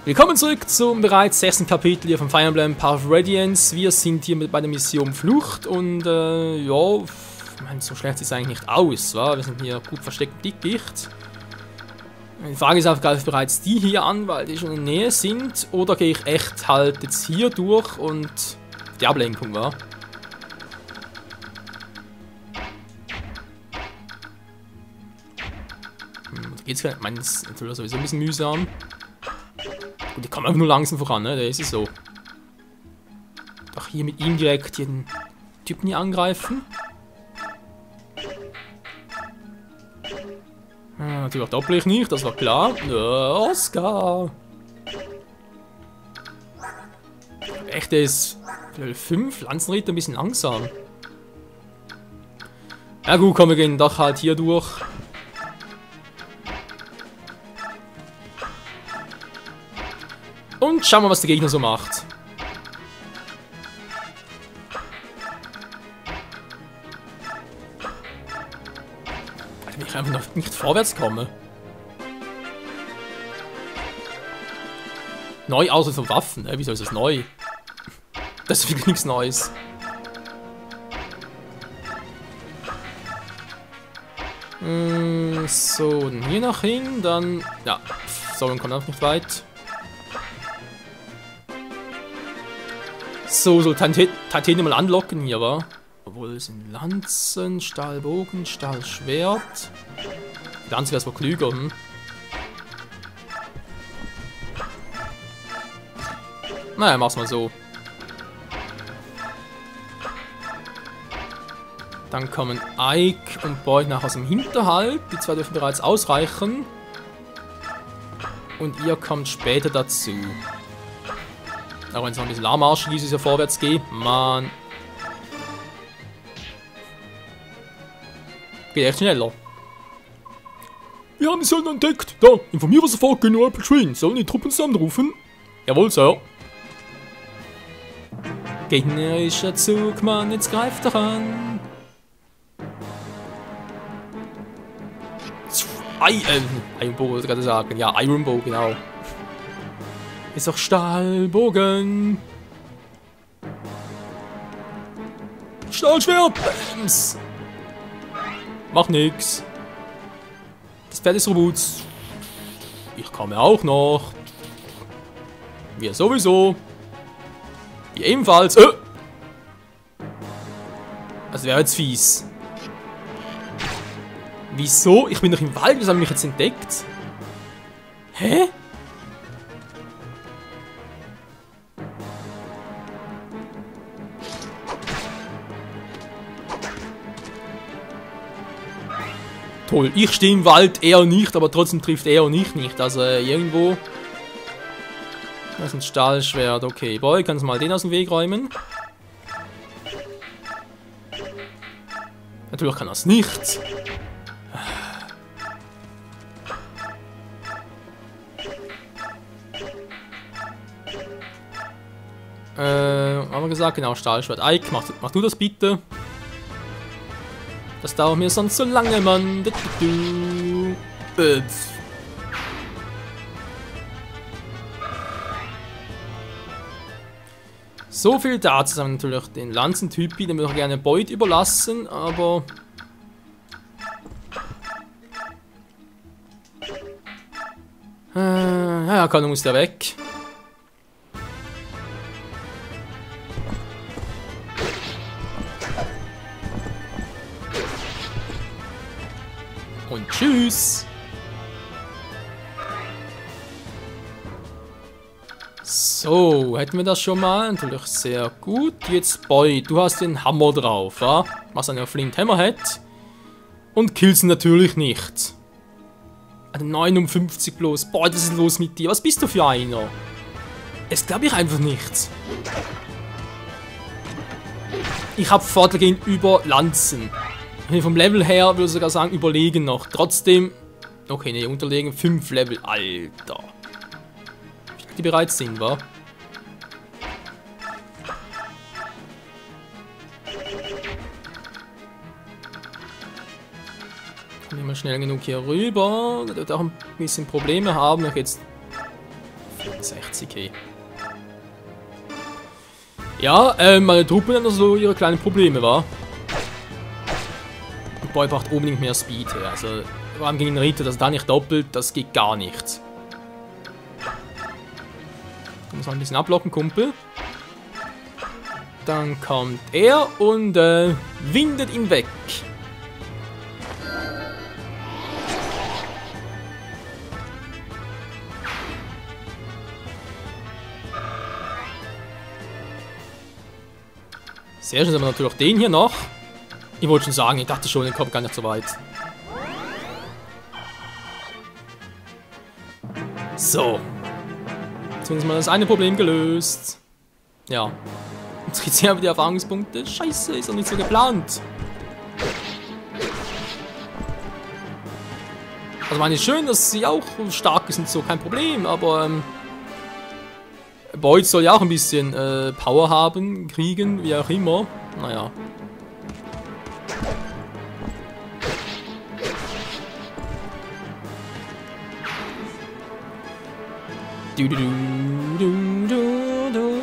Willkommen zurück zum bereits 6. Kapitel hier von Fire Emblem Path of Radiance. Wir sind hier bei der Mission Flucht und ja, ich meine, so schlecht sieht es eigentlich nicht aus, wa? Wir sind hier gut versteckt im Dickicht. Die Frage ist auch, greife ich bereits die hier an, weil die schon in der Nähe sind, oder gehe ich echt halt jetzt hier durch und die Ablenkung war. Da geht's gar nicht, ich meine, das ist natürlich sowieso ein bisschen mühsam. Gut, ich komme einfach nur langsam voran, ne? Da ist es so. Doch hier mit ihm direkt den Typen hier angreifen. Natürlich doppel ich nicht, das war klar. Oscar! Echt, der ist Level 5, Lanzenritter ein bisschen langsam. Ja gut, komm, wir gehen doch halt hier durch. Und schauen wir, was der Gegner so macht. Alter, wenn ich einfach noch nicht vorwärts komme. Neu außer von Waffen, Wieso ist das neu? Das ist wirklich nichts Neues. So, hier noch hin, dann... Ja, so, dann kommt auch nicht weit. So, Titanium mal anlocken hier, wa? Obwohl es sind Lanzen, Stahlbogen, Stahlschwert. Lanze wäre es wohl klüger, hm? Naja, mach's mal so. Dann kommen Ike und Boyd nach aus dem Hinterhalt. Die zwei dürfen bereits ausreichen. Und ihr kommt später dazu. Auch wenn es noch ein bisschen lahmarschig ist, ja vorwärts geht. Mann. Geht echt schneller. Wir haben die Söldner entdeckt. Da, informiere sofort General Petrin. Sollen die Truppen zusammenrufen? Jawohl, Sir. Gegnerischer Zug, Mann, jetzt greift doch an. Ironbow, wollte ich gerade sagen. Ja, Ironbow, genau. Ist doch Stahlbogen. Stahlschwert. Bams. Mach nix. Das Pferd ist robot. Ich komme auch noch. Wir sowieso. Wir ebenfalls. Das wäre jetzt fies. Wieso? Ich bin doch im Wald. Was haben mich jetzt entdeckt? Hä? Toll, ich stehe im Wald, er nicht, aber trotzdem trifft er und ich nicht. Also irgendwo. Das ist ein Stahlschwert, okay. Boy, kannst du mal den aus dem Weg räumen? Natürlich kann das nicht. Haben wir gesagt, genau, Stahlschwert. Ike, mach du das bitte. Das dauert mir sonst so lange, Mann. So viel dazu. Haben wir natürlich den Lanzentypi, den wir doch gerne Boyd überlassen, aber... ja, Kanung ist ja weg. Und tschüss. So, hätten wir das schon mal. Natürlich sehr gut. Jetzt Boy, du hast den Hammer drauf, wa? Was eine Flint Hammerhead. Und killst ihn natürlich nicht. 59 bloß. Boah, was ist los mit dir? Was bist du für einer? Es glaube ich einfach nicht. Ich habe Vorteil gegenüber Lanzen. Vom Level her würde ich sogar sagen, überlegen noch. Trotzdem. Okay, ne, unterlegen. 5 Level. Alter. Die bereit sind, wa? Kommen wir mal schnell genug hier rüber. Der wird auch ein bisschen Probleme haben. Ich jetzt 60, hey. Ja, meine Truppen haben also ihre kleinen Probleme, wa? Und Boy braucht unbedingt mehr Speed, hey. Also, vor allem gegen den Ritter, dass er da nicht doppelt, das geht gar nicht. Du musst mal ein bisschen ablocken, Kumpel. Dann kommt er und windet ihn weg. Sehr schön, aber natürlich auch den hier noch. Ich wollte schon sagen, ich dachte schon, er kommt gar nicht so weit. So. Zumindest mal das eine Problem gelöst. Ja. Jetzt kriegt sie aber die Erfahrungspunkte. Scheiße, ist doch nicht so geplant. Also meine ich schön, dass sie auch stark ist und so, kein Problem, aber Boyd soll ja auch ein bisschen Power haben, kriegen, wie auch immer. Naja. Du, du, du, du, du, du.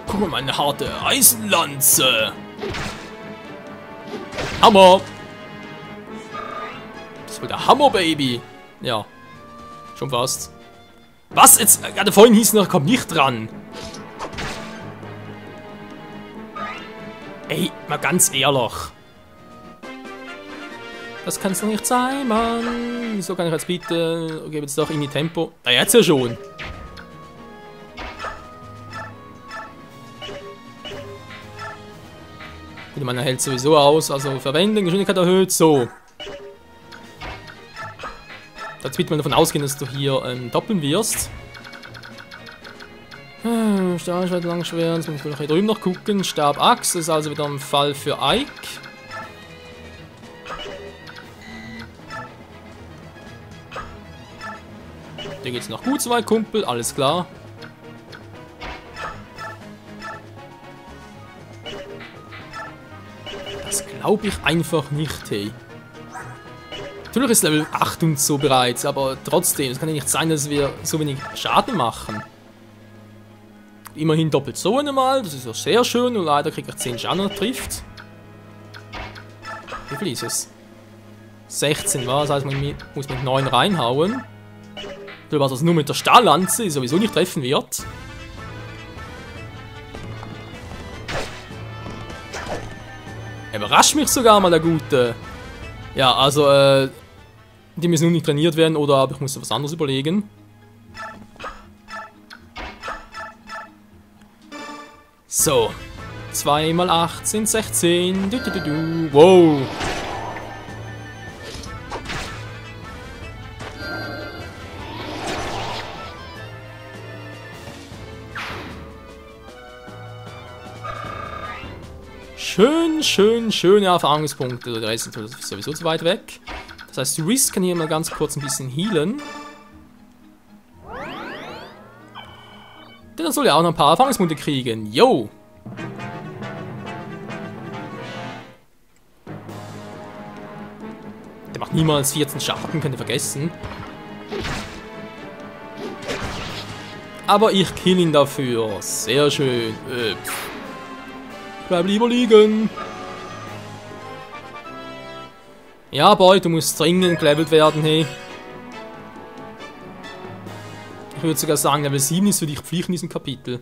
Guck mal, meine harte Eisenlanze. Hammer. Das war der Hammer, Baby. Ja. Schon fast. Was? Jetzt, gerade vorhin hieß noch, komm nicht dran. Ey, mal ganz ehrlich. Das kann's doch nicht sein, Mann. Wieso kann ich jetzt bitte... Okay, jetzt doch irgendwie Tempo. Na, jetzt ja schon. Gut, man hält sowieso aus, also verwenden, Geschwindigkeit erhöht, so. Jetzt wird man davon ausgehen, dass du hier doppeln wirst. Stahlschwert, Langschwert, jetzt muss ich hier drüben noch gucken. Stab-Axt, das ist also wieder ein Fall für Ike. Dir geht's noch gut soweit, Kumpel, alles klar. Das glaube ich einfach nicht, hey. Natürlich ist Level 8 und so bereits, aber trotzdem, es kann ja nicht sein, dass wir so wenig Schaden machen. Immerhin doppelt so einmal, das ist ja sehr schön und leider kriegt er 10 Schaden, wenn er trifft. Wie viel ist es? 16 war, das heißt, man muss mit 9 reinhauen. Was also nur mit der Stahllanze sowieso nicht treffen wird. Er überrascht mich sogar mal, der Gute. Ja, also, die müssen nun nicht trainiert werden oder aber ich muss was anderes überlegen. So. 2 mal 8 sind 16. Du, du, du, du. Wow. Schöne Erfahrungspunkte. Der Rest ist sowieso zu weit weg. Das heißt, Risk kann hier mal ganz kurz ein bisschen healen. Denn er soll ja auch noch ein paar Erfahrungspunkte kriegen. Yo! Der macht niemals 14 Schaden, könnt ihr vergessen. Aber ich kill ihn dafür. Sehr schön. Bleib lieber liegen. Ja, Boy, du musst dringend gelevelt werden, hey. Ich würde sogar sagen, Level 7 ist für dich Pflicht in diesem Kapitel.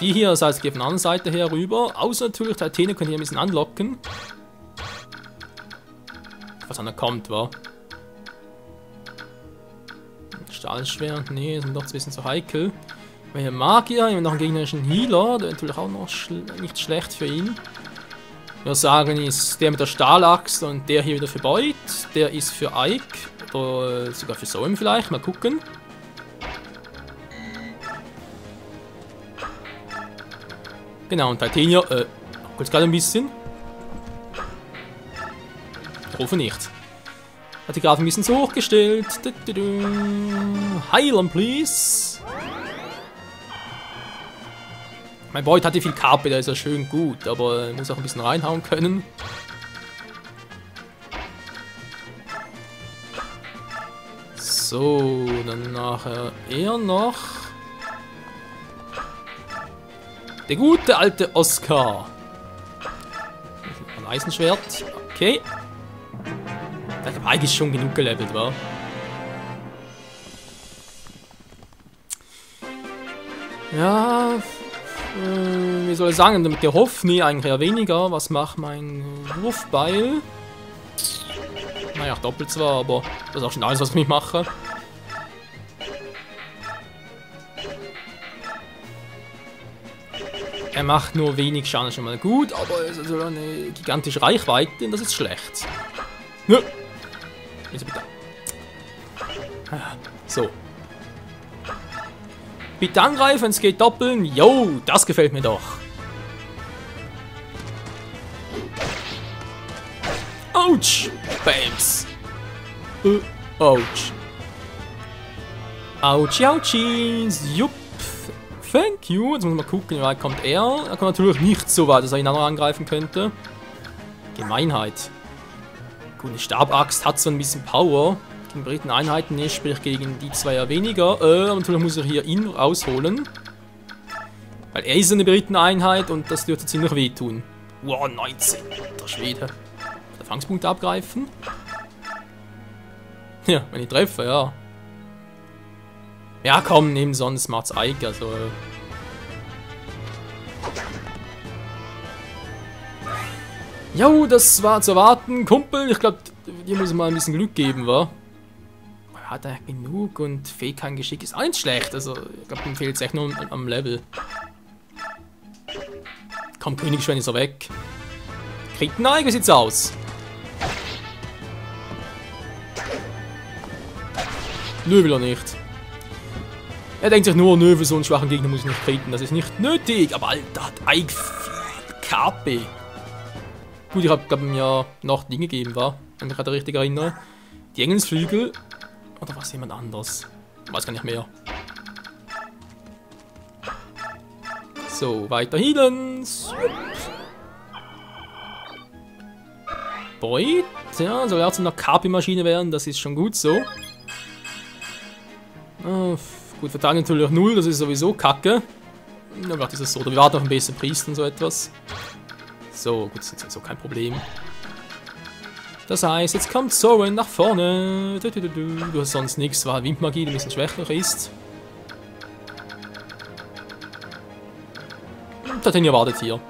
Die hier, das heißt, geht von der anderen Seite her rüber. Außer natürlich, der Athene kann hier ein bisschen anlocken. Was einer kommt, wa? Stahlschwert, nee, ist mir doch ein bisschen zu heikel. Weil hier Magier, noch einen gegnerischen Healer, der ist natürlich auch noch nicht schlecht für ihn. Ich würde sagen, ist der mit der Stahlaxt und der hier wieder für Boyd. Der ist für Ike. Oder sogar für Soem vielleicht. Mal gucken. Genau, und Titania, kurz gerade ein bisschen. Ich hoffe nicht. Hat die Grafik ein bisschen so hochgestellt. Heilen, please. Mein Boyd hat ja viel KP, der ist ja schön gut, aber er muss auch ein bisschen reinhauen können. So, dann nachher er noch. Der gute alte Oscar. Ein Eisenschwert. Okay. Ich habe eigentlich schon genug gelevelt, wa? Ja, wie soll ich sagen, mit der Hoffnung eigentlich eher weniger. Was macht mein Wurfbeil? Naja, doppelt zwar, aber das ist auch schon alles, was ich mache. Er macht nur wenig Schaden, schon mal gut, aber es ist also eine gigantische Reichweite und das ist schlecht. Nö. Bitte. So. Bitte angreifen, es geht doppeln. Yo, das gefällt mir doch. Autsch. Bams. Autsch. Autschi, Autschi. Jupp. Thank you. Jetzt muss man mal gucken, wie weit kommt er. Er kommt natürlich nicht so weit, dass er ihn auch noch angreifen könnte. Gemeinheit. Gut, eine Stabaxt hat so ein bisschen Power. Gegen beritten Einheiten nicht, sprich gegen die zwei ja weniger. Aber natürlich muss er hier ihn rausholen. Weil er ist eine berittene Einheit und das dürfte ziemlich wehtun. Wow, 19. Der Schwede. Der Fangspunkt abgreifen. Ja, wenn ich treffe, ja. Ja, komm, nehmen sonst macht's Eik, also. Jo, das war zu erwarten. Kumpel, ich glaube, dir muss mal ein bisschen Glück geben, wa? Hat er genug und Fähigkeit Geschick ist auch nicht schlecht, also ich glaube, ihm fehlt es echt nur am Level. Komm, Königsschwein ist er weg. Kriegt ein Eik, wie sieht's aus? Nö, will er nicht. Er denkt sich nur, nö, für so einen schwachen Gegner muss ich nicht kriegen. Das ist nicht nötig. Aber Alter, hat Eik viel KP. Gut, ich habe, glaube ich, mir noch Dinge gegeben, war. Wenn ich mich richtig erinnere. Die Engelsflügel. Oder war es jemand anders? Ich weiß gar nicht mehr. So, weiter healen. Boyd. Ja, soll er zu einer KP-Maschine werden. Das ist schon gut so. Gut, Verteidigung natürlich 0, das ist sowieso kacke. Na, vielleicht ist es so. Oder wir warten auf einen besseren Priester und so etwas. So, gut, das ist sowieso kein Problem. Das heißt, jetzt kommt Soren nach vorne. Du hast sonst nichts, weil Windmagie ein bisschen schwächer ist. Tatenia wartet hier.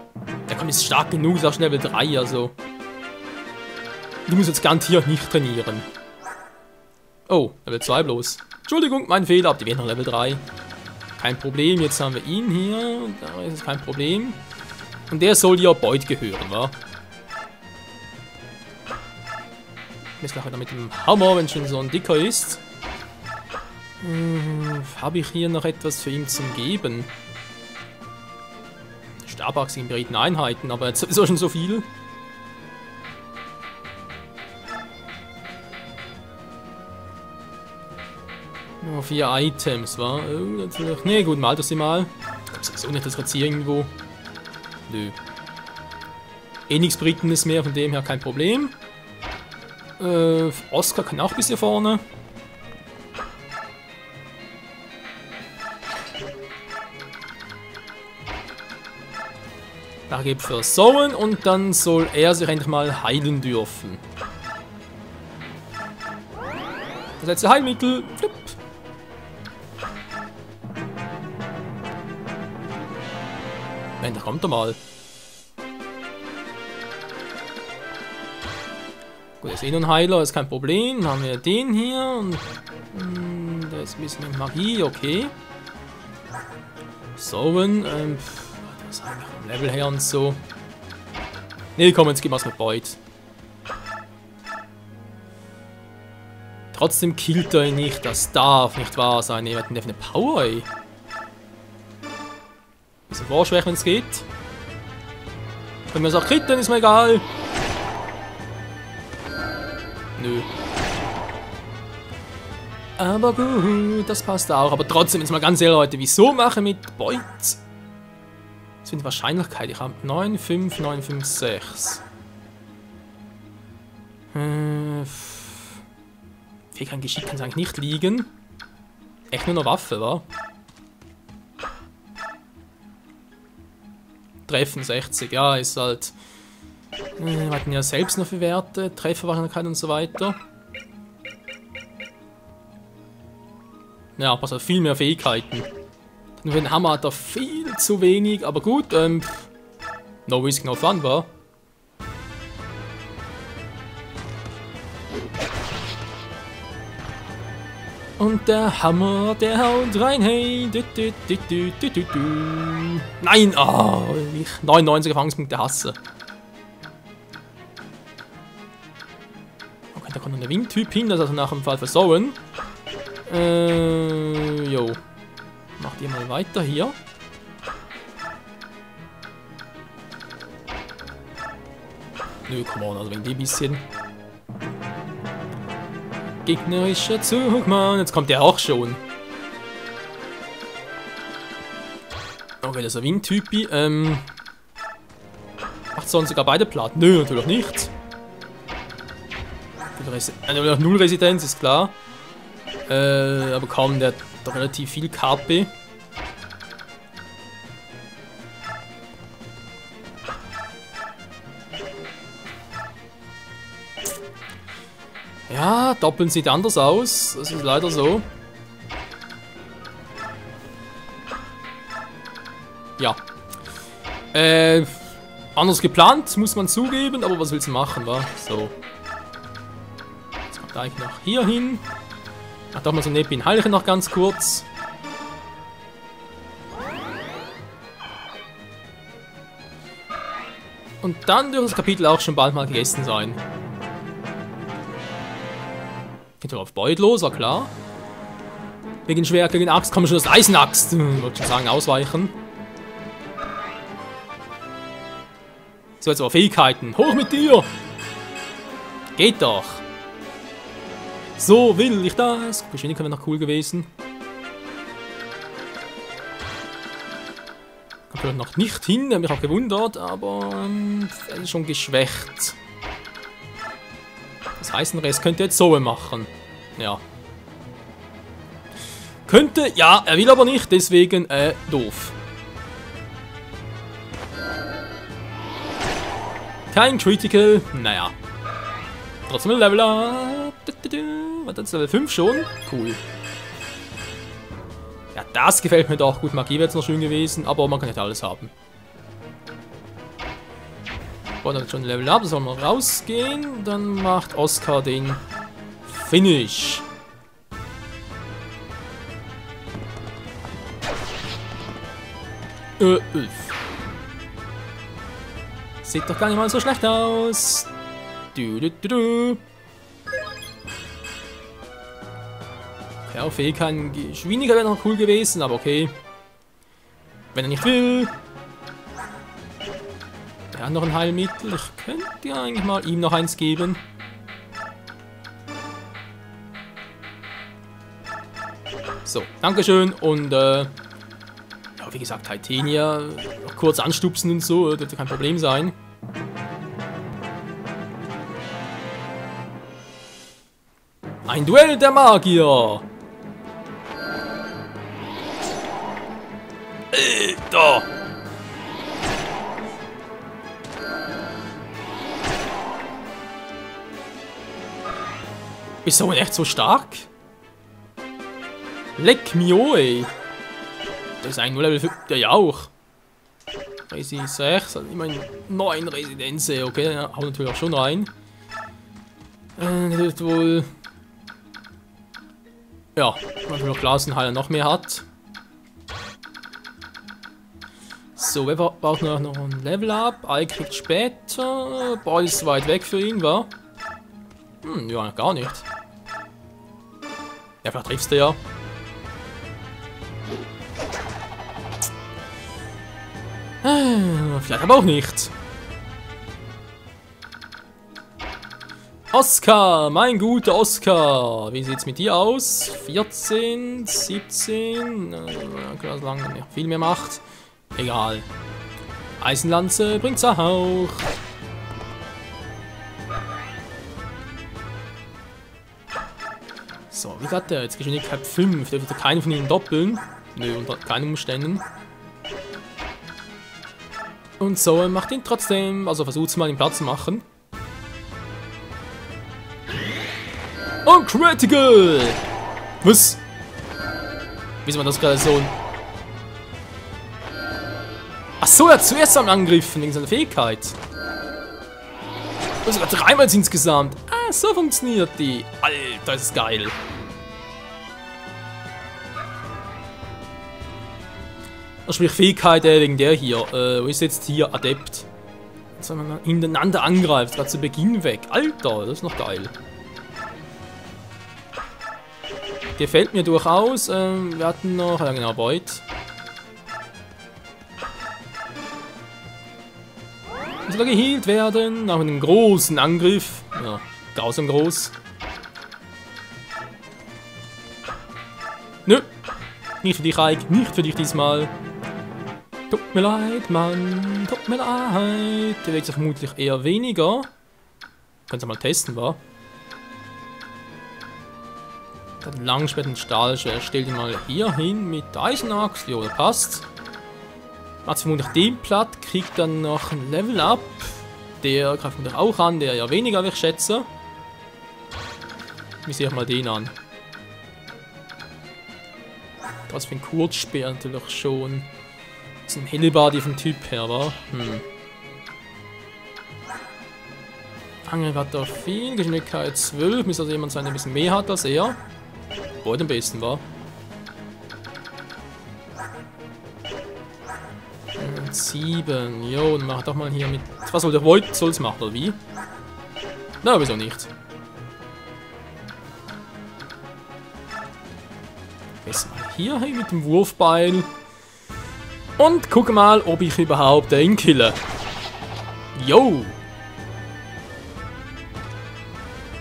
Der kommt jetzt stark genug, ist auch schon Level 3, also. Du musst jetzt garantiert nicht trainieren. Oh, Level 2 bloß. Entschuldigung, mein Fehler, aber die werden noch Level 3. Kein Problem, jetzt haben wir ihn hier. Da ist es kein Problem. Und der soll ja Boyd gehören, wa? Jetzt nachher wieder mit dem Hammer, wenn schon so ein dicker ist. Habe ich hier noch etwas für ihn zum Geben? Stabachs in beredten Einheiten, aber jetzt ist auch schon so viel. Nur 4 Items, wa? Oh, natürlich. Ne, gut, mal das mal. Ich glaube sowieso nicht, dass wir jetzt hier irgendwo. Nö. Eh nichts Britenes mehr, von dem her kein Problem. Oscar kann auch bis hier vorne. Da gibt es für Soren und dann soll er sich endlich mal heilen dürfen. Das letzte Heilmittel. Flipp. Da kommt er mal. Gut, ist eh nur ein Heiler, ist kein Problem. Dann haben wir den hier und der ist ein bisschen mit Magie, okay. Soren, das haben wir vom Level her und so. Ne, komm, jetzt gehen wir es mit Boyd. Trotzdem killt er ihn nicht, das darf nicht wahr sein. Er hat eine Power, ey. Bisschen vorschwächen, wenn es geht. Wenn wir es auch kriegen, ist mir egal. Nö. Aber gut, das passt auch. Aber trotzdem, jetzt mal ganz ehrlich, Leute, wieso mache ich mit Boyd? Das sind die Wahrscheinlichkeit. Ich habe 9, 5, 9, 5, 6. Fähigkeit Geschick kann es eigentlich nicht liegen. Echt nur eine Waffe, wa? Treffen 60, ja, ist halt... wir hatten ja selbst noch für Werte, Trefferwahrscheinlichkeit und so weiter. Ja, aber so viel mehr Fähigkeiten. Für den Hammer hat er viel zu wenig, aber gut, no risk, no fun, wa? Und der Hammer, der haut rein, hey. Nein, ich 99 Erfahrungspunkte hasse. Okay, da kommt noch der Windtyp hin, das also nach dem Fall versauen. Jo. Macht ihr mal weiter hier. Nö, come on, also wenn die ein bisschen... Gegnerischer Zug, Mann. Jetzt kommt der auch schon. Okay, das ist ein Windtypi. Macht sonst sogar beide platt? Nö, natürlich nicht. Null Residenz, ist klar. Aber kaum, der hat doch relativ viel KP. Ja, doppeln sieht anders aus. Das ist leider so. Ja. Anders geplant, muss man zugeben, aber was willst du machen, wa? So. Jetzt kommt eigentlich noch hier hin. Ach, doch mal so ein Nepin Heilchen noch ganz kurz. Und dann dürfte das Kapitel auch schon bald mal gegessen sein. Geht doch auf Beut los, war klar. Wegen Schwert gegen Axt kommt schon das Eisenaxt. Wollte schon sagen, ausweichen. So, jetzt aber Fähigkeiten. Hoch mit dir! Geht doch! So will ich das. Geschwindigkeit wäre noch cool gewesen. Kommt vielleicht noch nicht hin, habe mich auch gewundert, aber er ist schon geschwächt. Das heißt, den Rest könnte jetzt so machen. Ja. Könnte, ja, er will aber nicht, deswegen, doof. Kein Critical, naja. Trotzdem ein Level up. Was ist Level 5 schon? Cool. Ja, das gefällt mir doch. Gut, Magie wäre jetzt noch schön gewesen, aber man kann nicht alles haben. Dann hat schon ein Level up, das soll mal rausgehen. Dann macht Oscar den Finish. Sieht doch gar nicht mal so schlecht aus. Okay, auch Fähigkeiten Geschwindigkeit wäre noch cool gewesen, aber okay. Wenn er nicht will. Er hat noch ein Heilmittel. Ich könnte ja eigentlich mal ihm noch eins geben. So, dankeschön. Und ja, wie gesagt, Titania noch kurz anstupsen und so, dürfte kein Problem sein. Ein Duell der Magier! Da! Ist so echt so stark? Leck mio, ey! Der ist eigentlich nur Level 5, der ja auch. Resi 6, also immerhin 9 Residenzen, okay, der haut natürlich auch schon rein. Der wird wohl... Ja, natürlich auch Glasenheiler noch mehr hat. So, wer braucht noch ein Level Up? Ei kriegt später. Boah, ist weit weg für ihn, wa? Ja, gar nicht. Ja, vielleicht triffst du ja. Vielleicht aber auch nicht. Oscar, mein guter Oscar. Wie sieht's mit dir aus? 14, 17. Klar, solange er viel mehr macht. Egal. Eisenlanze bringt's auch. So, wie geht der jetzt? Geschwindigkeit 5. Dürfte keinen von ihnen doppeln. Nö, unter keinen Umständen. Und so, er macht ihn trotzdem, also versucht es mal den Platz zu machen. Und Critical! Was? Wieso war das gerade so? Achso, er hat zuerst am angegriffen, wegen seiner Fähigkeit. Und sogar dreimal insgesamt. Ah, so funktioniert die. Alter, ist geil. Sprich Fähigkeit wegen der hier. Wo ist jetzt hier Adept? Dass man hintereinander angreift, gerade zu Beginn weg. Alter, das ist noch geil. Gefällt mir durchaus. Wir hatten noch, ja genau, Beut. Soll er geheilt werden? Nach einem großen Angriff. Ja, grausam groß. Nö. Nicht für dich, Ike. Nicht für dich diesmal. Tut mir leid, Mann. Tut mir leid. Der Weg ist vermutlich eher weniger. Kannst du mal testen, wa? Dann Langschwert und Stahlschwert. Stell die mal hier hin mit Eisenaxt. Jo, das passt. Macht vermutlich den platt. Kriegt dann noch ein Level Up. Der greift mich auch an. Der ja weniger, wie ich schätze. Wie sehe ich mal den an? Das für ein Kurzspeer natürlich schon. Das ist ein Hellbody vom Typ her, war. Angriff hat er viel, Geschwindigkeit 12, müsste also jemand sein, der ein bisschen mehr hat als er. Beut am besten, war. 7, jo, dann mach doch mal hier mit. Was soll der Void? Soll's machen, oder wie? Na, wieso nicht? Besser mal hier hin mit dem Wurfbeil. Und gucke mal, ob ich überhaupt den kille. Yo!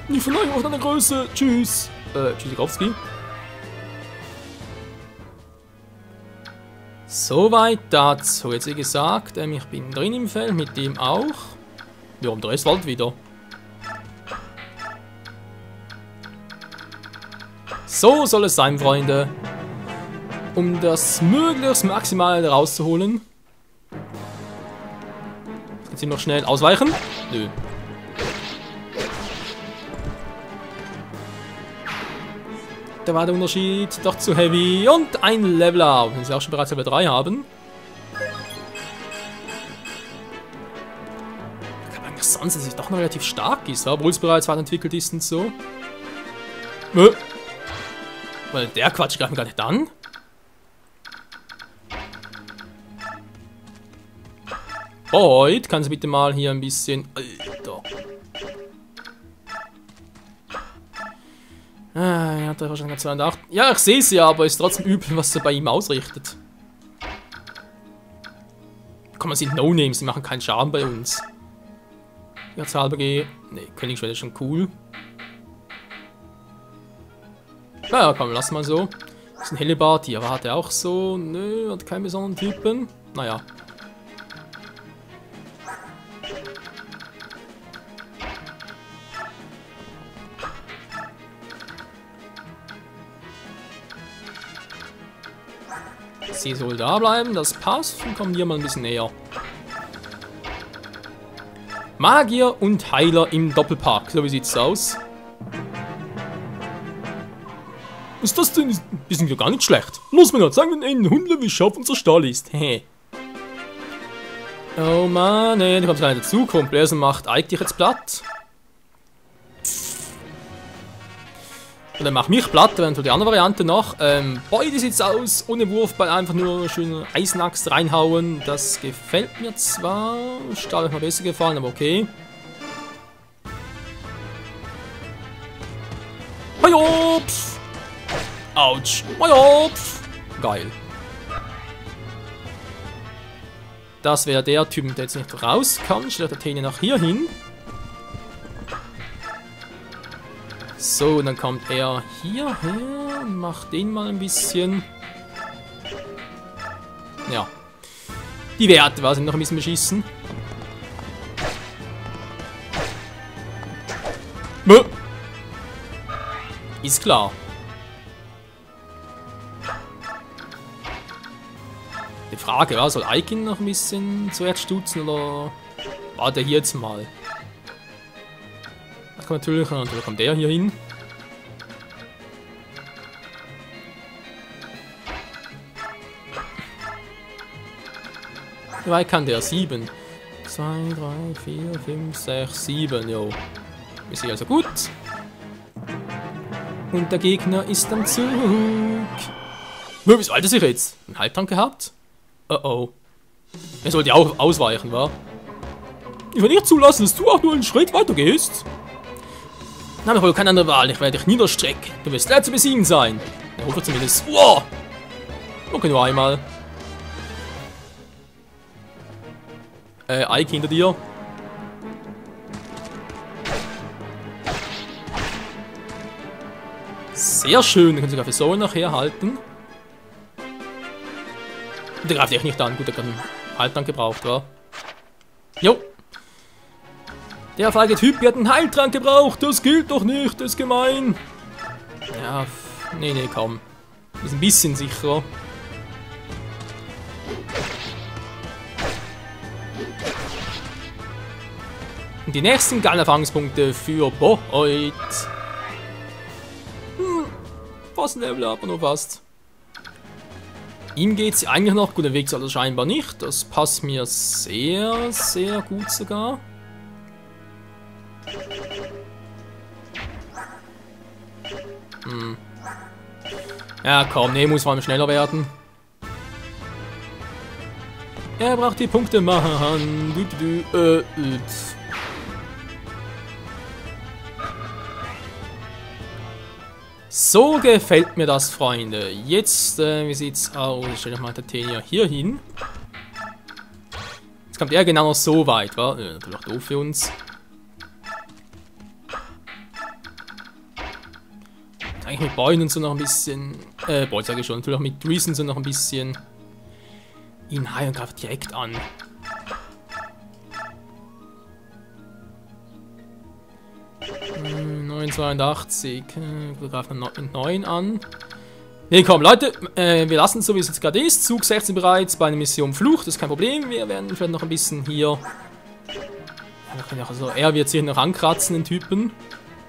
Nie verlange auf deine Größe. Tschüss. Tschüssikowski. Soweit dazu. Jetzt wie gesagt, ich bin drin im Feld, mit dem auch. Ja, und der Rest wartet wieder. So soll es sein, Freunde. Um das möglichst Maximale rauszuholen. Jetzt noch schnell ausweichen. Nö. Da war der Unterschied doch zu heavy. Und ein Level Up. Wenn sie auch schon bereits Level 3 haben. Ich glaube eigentlich sonst, dass es doch noch relativ stark ist, obwohl es bereits weiterentwickelt ist und so. Weil der Quatsch greift mir gar nicht an. Heute kannst du bitte mal hier ein bisschen. Alter. Ah, ja, der wahrscheinlich 208. Ja, ich sehe es ja, aber ist trotzdem übel, was er bei ihm ausrichtet. Komm, man sind No-Names, die machen keinen Schaden bei uns. Jetzt halber G. Ne, Königsschwert ist schon cool. Naja, komm, lass mal so. Das ist ein Hellebart hier, aber hat er auch so. Nö, hat keinen besonderen Typen. Naja. Sie soll da bleiben, das passt. Und kommen hier mal ein bisschen näher. Magier und Heiler im Doppelpack. So, wie sieht's aus? Ist das denn? Wir sind ja gar nicht schlecht. Los, Männer, sagen wir einen Hundle, wie scharf unser Stahl ist. Hehe. Oh Mann, ey, da kommt gar nicht dazu. Komm, Bläser macht Ike dich jetzt platt. Und dann mach mich platt, eventuell die andere Variante noch. Beide sieht's aus, ohne Wurfball, einfach nur schön Eisenaxt reinhauen. Das gefällt mir zwar. Stahl hat mir besser gefallen, aber okay. Hajopf! Autsch! Hajopf! Geil. Das wäre der Typ, der jetzt nicht raus kann. Stellt der Tene nach hier hin. So, und dann kommt er hierher und macht den mal ein bisschen. Ja. Die Werte sind noch ein bisschen beschissen. Ist klar. Die Frage, ja, soll Aikin noch ein bisschen zuerst stutzen oder warte hier jetzt mal? Das kann natürlich kommt der hier hin. Wie weit kann der? 7. 2, 3, 4, 5, 6, 7, jo. Ist hier also gut. Und der Gegner ist am Zug. Wie alt ist er jetzt? Einen Halbtank gehabt? Oh oh. Er sollte auch ausweichen, wa? Ich will nicht zulassen, dass du auch nur einen Schritt weiter gehst. Na, ich habe keine andere Wahl. Ich werde dich niederstrecken. Du wirst leer zu besiegen sein. Er hoffe zumindest. Wow! Okay, nur einmal. Ike hinter dir. Sehr schön. Wir können sogar für so nachher halten. Und der greift echt nicht an. Gut, der kann Heiltrank gebraucht, wa? Jo. Der feige Typ, der hat einen Heiltrank gebraucht. Das gilt doch nicht. Das ist gemein. Ja, nee, komm. Ist ein bisschen sicherer. Und die nächsten Gun-Erfahrungspunkte für Boyd. Fast ein Level, aber nur fast. Ihm geht es eigentlich noch gut, der Weg soll scheinbar nicht. Das passt mir sehr, sehr gut sogar. Ja, komm, nee, muss vor allem schneller werden. Er braucht die Punkte machen. So gefällt mir das, Freunde. Jetzt, wie sieht's aus? Ich stelle mal Tatenia hier hin. Jetzt kommt er genau noch so weit, wa? Natürlich auch doof für uns. Eigentlich mit Boyd und so noch ein bisschen. Boyd sage ich schon, natürlich auch mit Reason so noch ein bisschen. Ihn heilen und greift direkt an. Hm, 982. Wir greifen mit 9 an. Ne, komm, Leute, wir lassen es so, wie es jetzt gerade ist. Zug 16 bereits bei einer Mission Flucht, das ist kein Problem. Wir werden vielleicht noch ein bisschen hier. Ja, wir können ja also, er wird sich noch ankratzen, den Typen.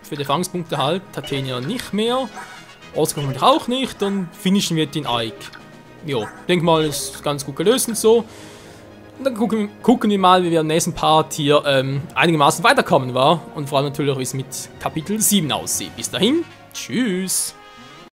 Für die Erfahrungspunkte halt. Tatenia nicht mehr. Oscar kommt auch nicht. Dann finishen wir den Ike. Jo, denk mal, ist ganz gut gelöst und so. Und dann gucken wir mal, wie wir im nächsten Part hier einigermaßen weiterkommen, war. Und vor allem natürlich, wie es mit Kapitel 7 aussieht. Bis dahin, tschüss.